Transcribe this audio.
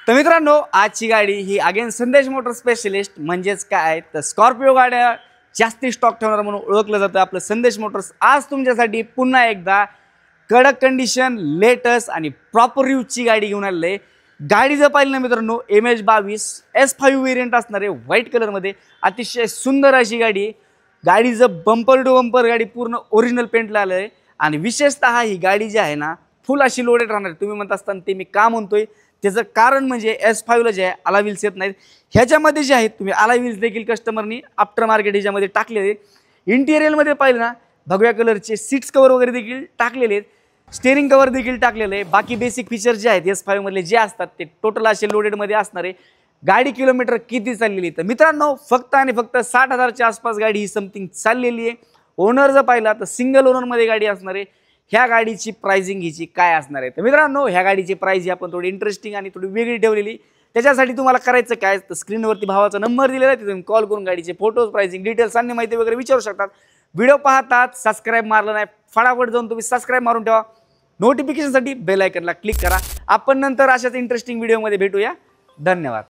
तर मित्रांनो, आजची गाडी ही अगेन संदेश मोटर स्पेशलिस्ट म्हणजेच काय तर स्कॉर्पिओ गाड्या जास्ती स्टॉक ठेवणार म्हणून ओळखलं जातं आपलं संदेश मोटर्स। आज तुमच्यासाठी पुन्हा एकदा कडक कंडिशन लेटेस्ट आणि प्रॉपर यूजची गाडी घेऊन आलेले। गाडी जर पाहिली ना मित्रांनो, MH22 S5 वेरियंट असणार आहे व्हाईट कलरमध्ये, अतिशय सुंदर अशी गाडी। गाडीचं बंपर टू बंपर गाडी पूर्ण ओरिजिनल पेंटला आलं आहे आणि विशेषतः ही गाडी जी आहे ना फुल अशी लोडेड राहणार। तुम्ही म्हणत असताना ते मी का म्हणतोय त्याचं कारण म्हणजे S5 ला जे आहे अला व्हील्स येत नाहीत, ह्याच्यामध्ये जे आहेत तुम्ही अला व्हील्स देखील कस्टमरनी आफ्टर मार्केट ह्याच्यामध्ये टाकलेले। इंटिरियरमध्ये पाहिलं ना भगव्या कलरचे सीट्स कवर वगैरे देखील टाकलेले आहेत, स्टेअरिंग कवर देखील टाकलेले आहे। बाकी बेसिक फीचर जे आहेत S5 मधले जे असतात ते टोटल असे लोडेडमध्ये असणार आहे। गाडी किलोमीटर किती चाललेली तर मित्रांनो फक्त आणि फक्त 60,000च्या आसपास गाडी ही समथिंग चाललेली आहे। ओनर जर पाहिला तर सिंगल ओनरमध्ये गाडी असणार आहे। ह्या गाडीची प्राइसिंग हिची काय असणार आहे तर मित्रांनो ह्या गाडीची प्राइस ही आपण थोडी इंटरेस्टिंग आणि थोडी वेगळी ठेवलेली। त्याच्यासाठी तुम्हाला करायचं काय तर स्क्रीनवरती भावाचा नंबर दिलेला आहे, तुम्ही कॉल करून गाडीचे फोटोज, प्राइसिंग डिटेल्स आणि माहिती वगैरे विचारू शकतात। व्हिडिओ पाहतात सबस्क्राइब मारलं नाही फटाफट जाऊन तुम्ही सबस्क्राइब मारून ठेवा। नोटिफिकेशनसाठी बेल आयकनला क्लिक करा। आपण नंतर अशाच इंटरेस्टिंग व्हिडिओमध्ये भेटूया। धन्यवाद।